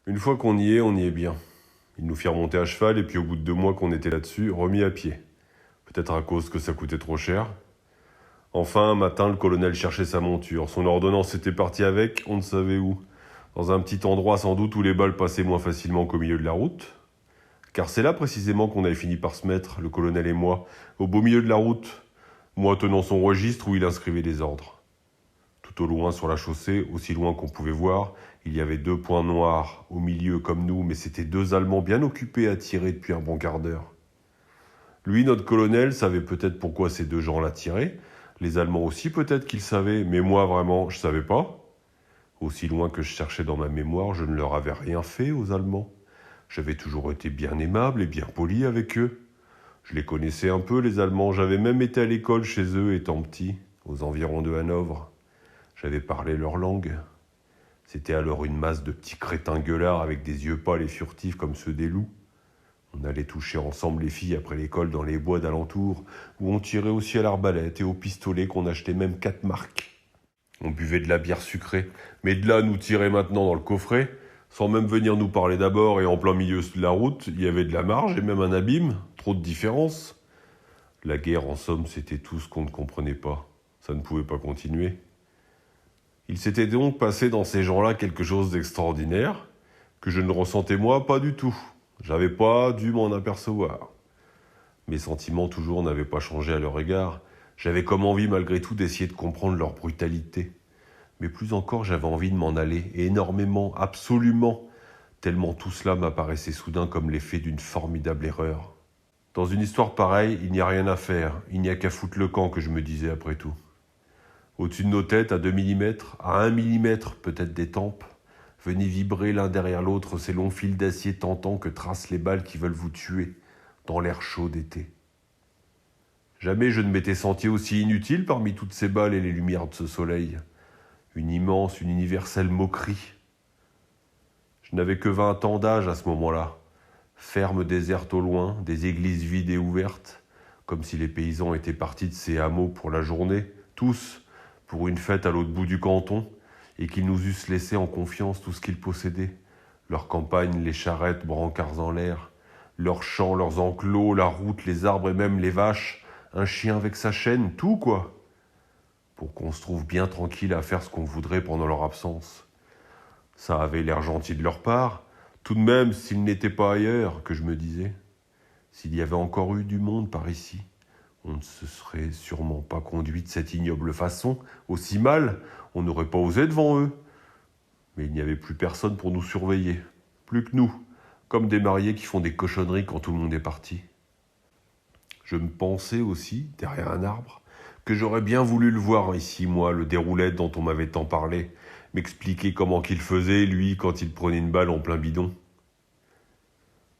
Une fois qu'on y est bien. Ils nous firent monter à cheval et puis au bout de 2 mois qu'on était là-dessus, remis à pied. Peut-être à cause que ça coûtait trop cher. Enfin, un matin, le colonel cherchait sa monture. Son ordonnance était partie avec, on ne savait où. Dans un petit endroit sans doute où les balles passaient moins facilement qu'au milieu de la route. Car c'est là précisément qu'on avait fini par se mettre, le colonel et moi, au beau milieu de la route. Moi tenant son registre où il inscrivait des ordres. Tout au loin sur la chaussée, aussi loin qu'on pouvait voir, il y avait 2 points noirs, au milieu comme nous, mais c'étaient 2 Allemands bien occupés à tirer depuis un bon quart d'heure. Lui, notre colonel, savait peut-être pourquoi ces 2 gens-là tiraient. Les Allemands aussi, peut-être qu'ils savaient, mais moi, vraiment, je savais pas. Aussi loin que je cherchais dans ma mémoire, je ne leur avais rien fait aux Allemands. J'avais toujours été bien aimable et bien poli avec eux. Je les connaissais un peu, les Allemands. J'avais même été à l'école chez eux étant petit, aux environs de Hanovre. J'avais parlé leur langue. C'était alors une masse de petits crétins gueulards avec des yeux pâles et furtifs comme ceux des loups. On allait toucher ensemble les filles après l'école dans les bois d'alentour, où on tirait aussi à l'arbalète et au pistolet qu'on achetait même 4 marques. On buvait de la bière sucrée, mais de là nous tirer maintenant dans le coffret, sans même venir nous parler d'abord et en plein milieu de la route, il y avait de la marge et même un abîme, trop de différence. La guerre, en somme, c'était tout ce qu'on ne comprenait pas. Ça ne pouvait pas continuer. Il s'était donc passé dans ces gens-là quelque chose d'extraordinaire, que je ne ressentais moi pas du tout. J'avais pas dû m'en apercevoir. Mes sentiments toujours n'avaient pas changé à leur égard. J'avais comme envie malgré tout d'essayer de comprendre leur brutalité. Mais plus encore, j'avais envie de m'en aller, et énormément, absolument, tellement tout cela m'apparaissait soudain comme l'effet d'une formidable erreur. Dans une histoire pareille, il n'y a rien à faire, il n'y a qu'à foutre le camp que je me disais après tout. Au-dessus de nos têtes, à 2 millimètres, à 1 millimètre peut-être des tempes, venez vibrer l'un derrière l'autre ces longs fils d'acier tentants que tracent les balles qui veulent vous tuer dans l'air chaud d'été. Jamais je ne m'étais senti aussi inutile parmi toutes ces balles et les lumières de ce soleil. Une immense, une universelle moquerie. Je n'avais que 20 ans d'âge à ce moment-là. Ferme déserte au loin, des églises vides et ouvertes, comme si les paysans étaient partis de ces hameaux pour la journée, tous, pour une fête à l'autre bout du canton, et qu'ils nous eussent laissé en confiance tout ce qu'ils possédaient. Leurs campagnes, les charrettes, brancards en l'air, leurs champs, leurs enclos, la route, les arbres et même les vaches, un chien avec sa chaîne, tout quoi. Pour qu'on se trouve bien tranquille à faire ce qu'on voudrait pendant leur absence. Ça avait l'air gentil de leur part, tout de même s'ils n'étaient pas ailleurs, que je me disais. S'il y avait encore eu du monde par ici, on ne se serait sûrement pas conduit de cette ignoble façon, aussi mal, on n'aurait pas osé devant eux. Mais il n'y avait plus personne pour nous surveiller, plus que nous, comme des mariés qui font des cochonneries quand tout le monde est parti. Je me pensais aussi, derrière un arbre, que j'aurais bien voulu le voir ici, moi, le déroulette dont on m'avait tant parlé, m'expliquer comment qu'il faisait, lui, quand il prenait une balle en plein bidon.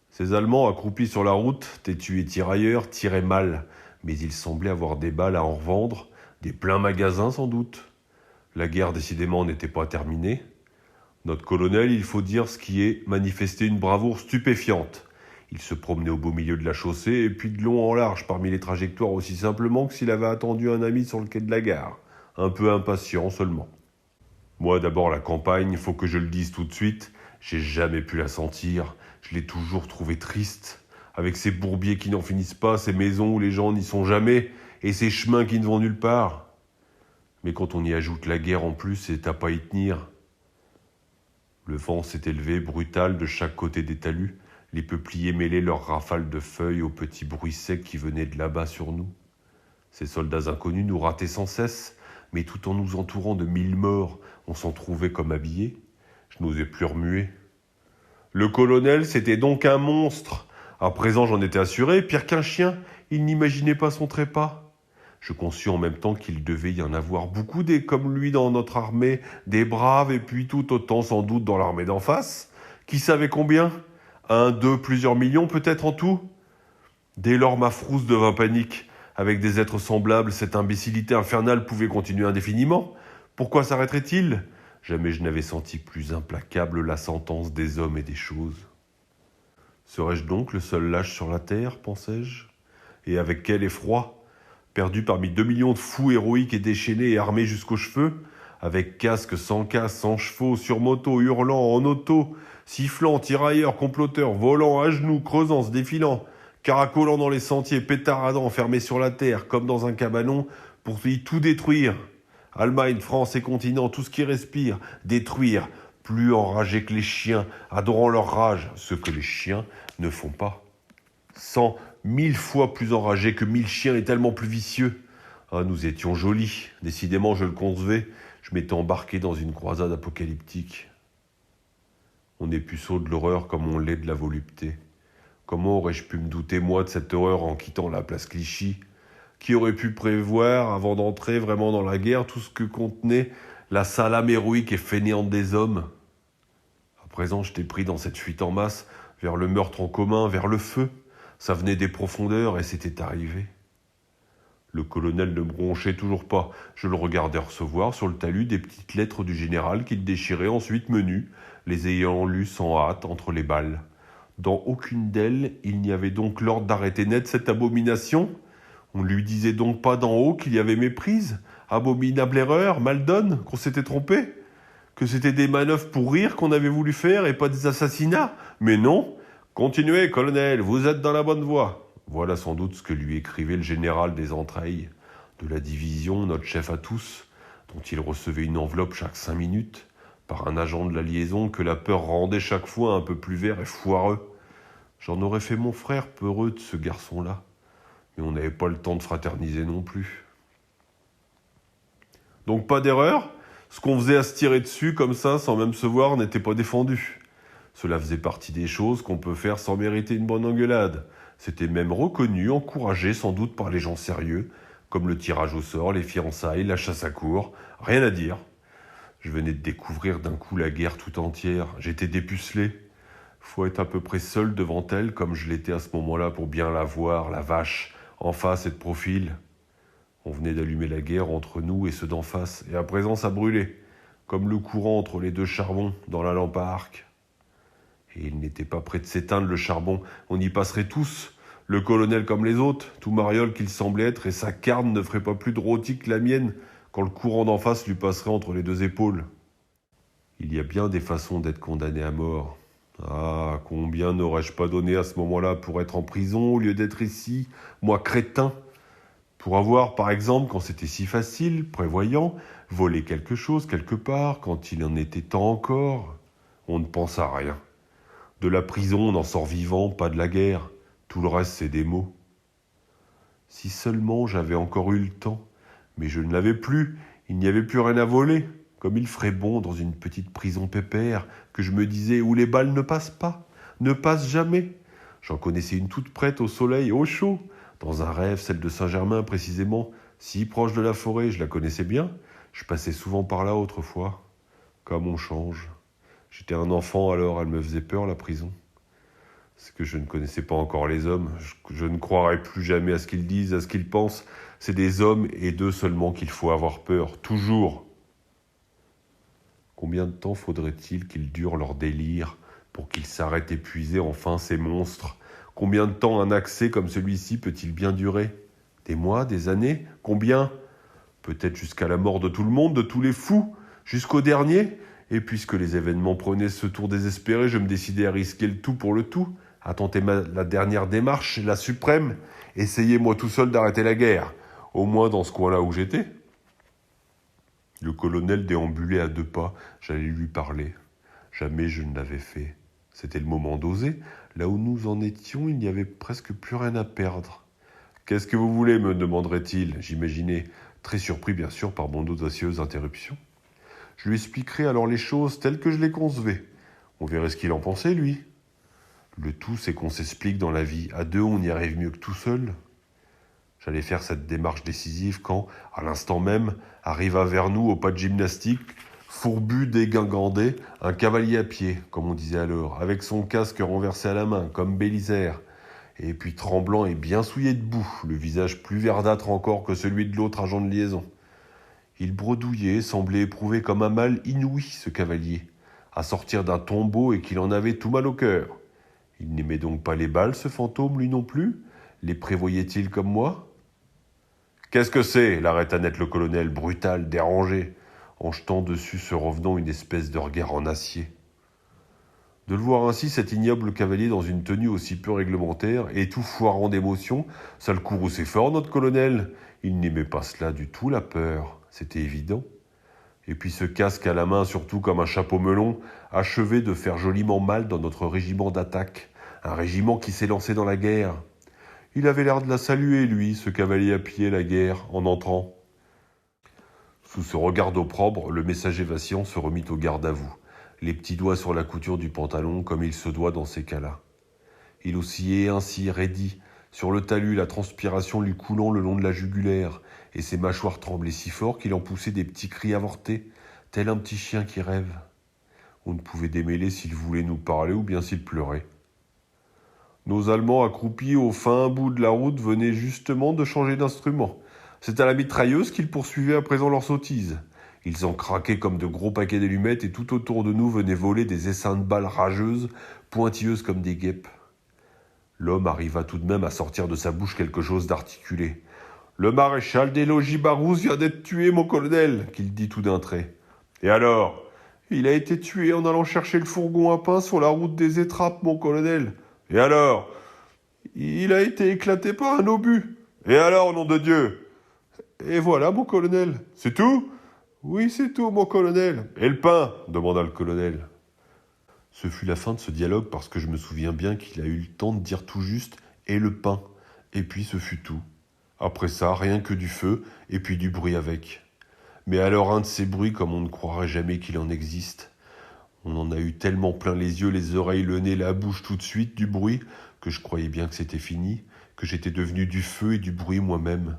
Ces Allemands, accroupis sur la route, têtus et tirailleurs, tiraient mal, mais ils semblaient avoir des balles à en revendre, des pleins magasins sans doute. La guerre, décidément, n'était pas terminée. Notre colonel, il faut dire ce qui est, manifestait une bravoure stupéfiante. Il se promenait au beau milieu de la chaussée, et puis de long en large parmi les trajectoires aussi simplement que s'il avait attendu un ami sur le quai de la gare. Un peu impatient seulement. Moi, d'abord, la campagne, faut que je le dise tout de suite, j'ai jamais pu la sentir. Je l'ai toujours trouvée triste, avec ces bourbiers qui n'en finissent pas, ces maisons où les gens n'y sont jamais, et ces chemins qui ne vont nulle part. Mais quand on y ajoute la guerre en plus, c'est à pas y tenir. Le vent s'est élevé, brutal, de chaque côté des talus. Les peupliers mêlaient leurs rafales de feuilles aux petits bruits secs qui venaient de là-bas sur nous. Ces soldats inconnus nous rataient sans cesse, mais tout en nous entourant de 1000 morts, on s'en trouvait comme habillés. Je n'osais plus remuer. Le colonel, c'était donc un monstre. À présent, j'en étais assuré, pire qu'un chien, il n'imaginait pas son trépas. Je conçus en même temps qu'il devait y en avoir beaucoup des comme lui dans notre armée, des braves, et puis tout autant sans doute dans l'armée d'en face. Qui savait combien? 1, 2, plusieurs millions peut-être en tout? Dès lors, ma frousse devint panique. Avec des êtres semblables, cette imbécilité infernale pouvait continuer indéfiniment. Pourquoi s'arrêterait-il? Jamais je n'avais senti plus implacable la sentence des hommes et des choses. Serais-je donc le seul lâche sur la terre, pensais-je? Et avec quel effroi? Perdu parmi 2 millions de fous héroïques et déchaînés et armés jusqu'aux cheveux, avec casque, sans chevaux, sur moto, hurlant, en auto, Sifflant, tirailleurs, comploteurs, volant, à genoux, creusant, se défilant, caracolant dans les sentiers, pétaradant, enfermés sur la terre, comme dans un cabanon, pour y tout détruire. Allemagne, France et continent, tout ce qui respire, détruire, plus enragés que les chiens, adorant leur rage, ce que les chiens ne font pas. 100, 1000 fois plus enragés que 1000 chiens et tellement plus vicieux. Ah, nous étions jolis, décidément je le concevais, je m'étais embarqué dans une croisade apocalyptique. On est puceau de l'horreur comme on l'est de la volupté. Comment aurais-je pu me douter, moi, de cette horreur en quittant la place Clichy? Qui aurait pu prévoir, avant d'entrer vraiment dans la guerre, tout ce que contenait la salame héroïque et fainéante des hommes? À présent, j'étais pris dans cette fuite en masse, vers le meurtre en commun, vers le feu. Ça venait des profondeurs et c'était arrivé. Le colonel ne me bronchait toujours pas. Je le regardais recevoir sur le talus des petites lettres du général qu'il déchirait ensuite menu, les ayant lues sans hâte entre les balles. Dans aucune d'elles, il n'y avait donc l'ordre d'arrêter net cette abomination. On ne lui disait donc pas d'en haut qu'il y avait méprise, abominable erreur, mal donne, qu'on s'était trompé, que c'était des manœuvres pour rire qu'on avait voulu faire et pas des assassinats. Mais non, continuez, colonel, vous êtes dans la bonne voie. Voilà sans doute ce que lui écrivait le général des entrailles de la division, notre chef à tous, dont il recevait une enveloppe chaque 5 minutes, par un agent de la liaison que la peur rendait chaque fois un peu plus vert et foireux. J'en aurais fait mon frère peureux de ce garçon-là, mais on n'avait pas le temps de fraterniser non plus. Donc pas d'erreur, ce qu'on faisait à se tirer dessus comme ça, sans même se voir, n'était pas défendu. Cela faisait partie des choses qu'on peut faire sans mériter une bonne engueulade. C'était même reconnu, encouragé sans doute par les gens sérieux, comme le tirage au sort, les fiançailles, la chasse à courre, rien à dire. Je venais de découvrir d'un coup la guerre tout entière, j'étais dépucelé. Faut être à peu près seul devant elle, comme je l'étais à ce moment-là, pour bien la voir, la vache, en face et de profil. On venait d'allumer la guerre entre nous et ceux d'en face, et à présent ça brûlait, comme le courant entre les deux charbons dans la lampe à arc. Et il n'était pas prêt de s'éteindre le charbon, on y passerait tous, le colonel comme les autres, tout mariole qu'il semblait être, et sa carne ne ferait pas plus de rôti que la mienne, quand le courant d'en face lui passerait entre les deux épaules. Il y a bien des façons d'être condamné à mort. Ah, combien n'aurais-je pas donné à ce moment-là pour être en prison au lieu d'être ici, moi crétin, pour avoir, par exemple, quand c'était si facile, prévoyant, volé quelque chose quelque part, quand il en était temps encore. On ne pense à rien. De la prison, on en sort vivant, pas de la guerre. Tout le reste, c'est des mots. Si seulement j'avais encore eu le temps. Mais je ne l'avais plus, il n'y avait plus rien à voler. Comme il ferait bon dans une petite prison pépère, que je me disais où les balles ne passent pas, ne passent jamais. J'en connaissais une toute prête au soleil, au chaud, dans un rêve, celle de Saint-Germain précisément, si proche de la forêt, je la connaissais bien. Je passais souvent par là autrefois. Comme on change. J'étais un enfant alors, elle me faisait peur la prison. C'est que je ne connaissais pas encore les hommes. Je ne croirai plus jamais à ce qu'ils disent, à ce qu'ils pensent. C'est des hommes et d'eux seulement qu'il faut avoir peur, toujours. Combien de temps faudrait-il qu'ils durent leur délire pour qu'ils s'arrêtent épuisés enfin ces monstres? Combien de temps un accès comme celui-ci peut-il bien durer? Des mois, des années? Combien? Peut-être jusqu'à la mort de tout le monde, de tous les fous, jusqu'au dernier? Et puisque les événements prenaient ce tour désespéré, je me décidais à risquer le tout pour le tout, à tenter la dernière démarche, la suprême, essayer moi tout seul d'arrêter la guerre, au moins dans ce coin-là où j'étais. Le colonel déambulait à 2 pas, j'allais lui parler. Jamais je ne l'avais fait. C'était le moment d'oser. Là où nous en étions, il n'y avait presque plus rien à perdre. « Qu'est-ce que vous voulez ?» me demanderait-il, j'imaginais, très surpris bien sûr par mon audacieuse interruption. Je lui expliquerai alors les choses telles que je les concevais. On verrait ce qu'il en pensait, lui. Le tout, c'est qu'on s'explique dans la vie. À 2, on y arrive mieux que tout seul. J'allais faire cette démarche décisive quand, à l'instant même, arriva vers nous, au pas de gymnastique, fourbu, dégingandé, un cavalier à pied, comme on disait alors, avec son casque renversé à la main, comme Bélisaire, et puis tremblant et bien souillé de boue, le visage plus verdâtre encore que celui de l'autre agent de liaison. Il bredouillait, semblait éprouver comme un mal inouï, ce cavalier, à sortir d'un tombeau et qu'il en avait tout mal au cœur. Il n'aimait donc pas les balles, ce fantôme, lui non plus? Les prévoyait-il comme moi? « Qu'est-ce que c'est » l'arrêta net le colonel, brutal, dérangé, en jetant dessus ce revenant une espèce de regard en acier. De le voir ainsi, cet ignoble cavalier dans une tenue aussi peu réglementaire et tout foirant d'émotion, ça le courrouçait fort, notre colonel. Il n'aimait pas cela du tout, la peur, c'était évident. Et puis ce casque à la main, surtout comme un chapeau melon, achevait de faire joliment mal dans notre régiment d'attaque, un régiment qui s'est lancé dans la guerre. Il avait l'air de la saluer, lui, ce cavalier à pied, la guerre, en entrant. Sous ce regard d'opprobre, le messager vacillant se remit au garde à vous, les petits doigts sur la couture du pantalon comme il se doit dans ces cas-là. Il oscillait ainsi, raidi, sur le talus, la transpiration lui coulant le long de la jugulaire, et ses mâchoires tremblaient si fort qu'il en poussait des petits cris avortés, tel un petit chien qui rêve. On ne pouvait démêler s'il voulait nous parler ou bien s'il pleurait. Nos Allemands accroupis au fin bout de la route venaient justement de changer d'instrument. C'est à la mitrailleuse qu'ils poursuivaient à présent leur sottise. Ils en craquaient comme de gros paquets d'allumettes et tout autour de nous venaient voler des essaims de balles rageuses, pointilleuses comme des guêpes. L'homme arriva tout de même à sortir de sa bouche quelque chose d'articulé. « Le maréchal des logis Barousse vient d'être tué, mon colonel !» qu'il dit tout d'un trait. « Et alors ?»« Il a été tué en allant chercher le fourgon à pain sur la route des Étrappes, mon colonel. »« Et alors ?»« Il a été éclaté par un obus. »« Et alors, nom de Dieu ?»« Et voilà, mon colonel. »« C'est tout ?»« Oui, c'est tout, mon colonel. »« Et le pain ?» demanda le colonel. Ce fut la fin de ce dialogue parce que je me souviens bien qu'il a eu le temps de dire tout juste « et le pain ». Et puis ce fut tout. Après ça, rien que du feu et puis du bruit avec. Mais alors un de ces bruits comme on ne croirait jamais qu'il en existe. On en a eu tellement plein les yeux, les oreilles, le nez, la bouche tout de suite du bruit que je croyais bien que c'était fini, que j'étais devenu du feu et du bruit moi-même.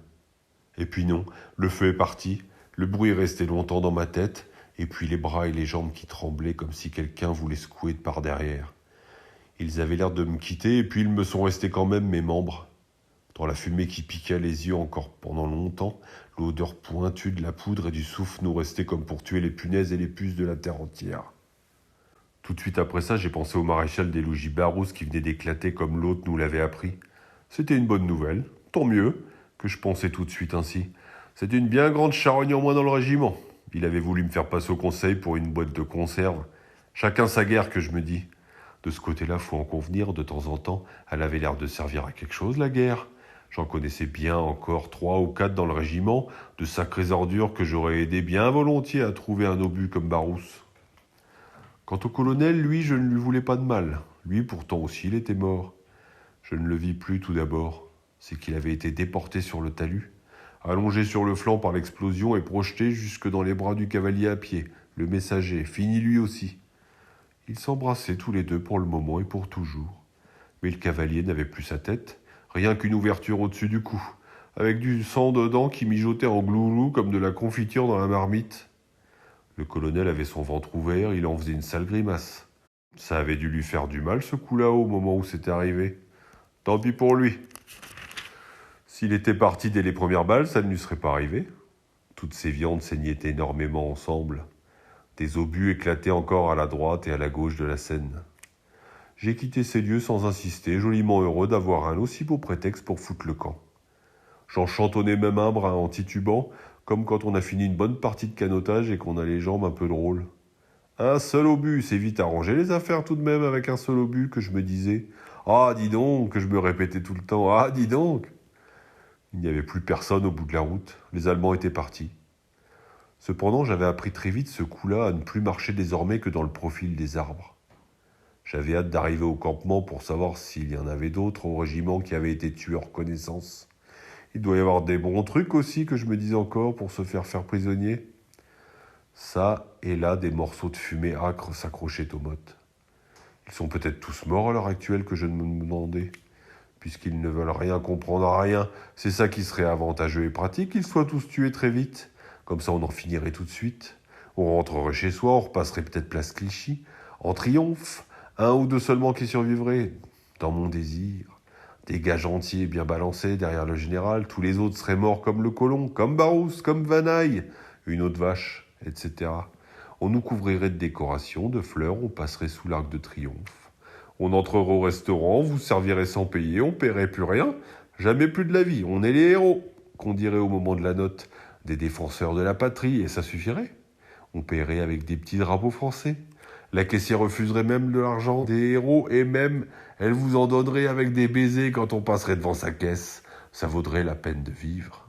Et puis non, le feu est parti, le bruit est resté longtemps dans ma tête, et puis les bras et les jambes qui tremblaient comme si quelqu'un voulait secouer de par derrière. Ils avaient l'air de me quitter, et puis ils me sont restés quand même, mes membres. Dans la fumée qui piqua les yeux encore pendant longtemps, l'odeur pointue de la poudre et du soufre nous restait comme pour tuer les punaises et les puces de la terre entière. Tout de suite après ça, j'ai pensé au maréchal des logis Barousse qui venait d'éclater comme l'autre nous l'avait appris. C'était une bonne nouvelle, tant mieux, que je pensais tout de suite ainsi. C'était une bien grande charogne en moins dans le régiment. Il avait voulu me faire passer au conseil pour une boîte de conserve. Chacun sa guerre, que je me dis. De ce côté-là, faut en convenir, de temps en temps, elle avait l'air de servir à quelque chose, la guerre. J'en connaissais bien encore 3 ou 4 dans le régiment, de sacrées ordures que j'aurais aidé bien volontiers à trouver un obus comme Barousse. Quant au colonel, lui, je ne lui voulais pas de mal. Lui, pourtant aussi, il était mort. Je ne le vis plus tout d'abord. C'est qu'il avait été déporté sur le talus, allongé sur le flanc par l'explosion et projeté jusque dans les bras du cavalier à pied, le messager, fini lui aussi. Ils s'embrassaient tous les deux pour le moment et pour toujours. Mais le cavalier n'avait plus sa tête, rien qu'une ouverture au-dessus du cou, avec du sang dedans qui mijotait en gloulou comme de la confiture dans la marmite. Le colonel avait son ventre ouvert, il en faisait une sale grimace. Ça avait dû lui faire du mal ce coup-là au moment où c'était arrivé. Tant pis pour lui. S'il était parti dès les premières balles, ça ne lui serait pas arrivé. Toutes ces viandes saignaient énormément ensemble. Des obus éclataient encore à la droite et à la gauche de la scène. J'ai quitté ces lieux sans insister, joliment heureux d'avoir un aussi beau prétexte pour foutre le camp. J'en chantonnais même un brin en titubant, comme quand on a fini une bonne partie de canotage et qu'on a les jambes un peu drôles. Un seul obus, c'est vite arrangé les affaires tout de même avec un seul obus, que je me disais. Ah, dis donc, que je me répétais tout le temps. Ah, dis donc. Il n'y avait plus personne au bout de la route. Les Allemands étaient partis. Cependant, j'avais appris très vite ce coup-là à ne plus marcher désormais que dans le profil des arbres. J'avais hâte d'arriver au campement pour savoir s'il y en avait d'autres au régiment qui avaient été tués hors connaissance. Il doit y avoir des bons trucs aussi, que je me disais encore, pour se faire prisonnier. Ça et là, des morceaux de fumée âcre s'accrochaient aux mottes. Ils sont peut-être tous morts à l'heure actuelle, que je me demandais. Puisqu'ils ne veulent rien comprendre à rien, c'est ça qui serait avantageux et pratique, qu'ils soient tous tués très vite. Comme ça, on en finirait tout de suite. On rentrerait chez soi, on repasserait peut-être place Clichy. En triomphe, 1 ou 2 seulement qui survivraient. Dans mon désir. Des gars gentils bien balancés derrière le général, tous les autres seraient morts comme le colon, comme Barousse, comme Vanaille, une autre vache, etc. On nous couvrirait de décorations, de fleurs, on passerait sous l'arc de triomphe. On entrerait au restaurant, vous servirait sans payer, on paierait plus rien, jamais plus de la vie. On est les héros, qu'on dirait au moment de la note, des défenseurs de la patrie, et ça suffirait. On paierait avec des petits drapeaux français. La caissière refuserait même de l'argent des héros et même elle vous en donnerait avec des baisers quand on passerait devant sa caisse. Ça vaudrait la peine de vivre.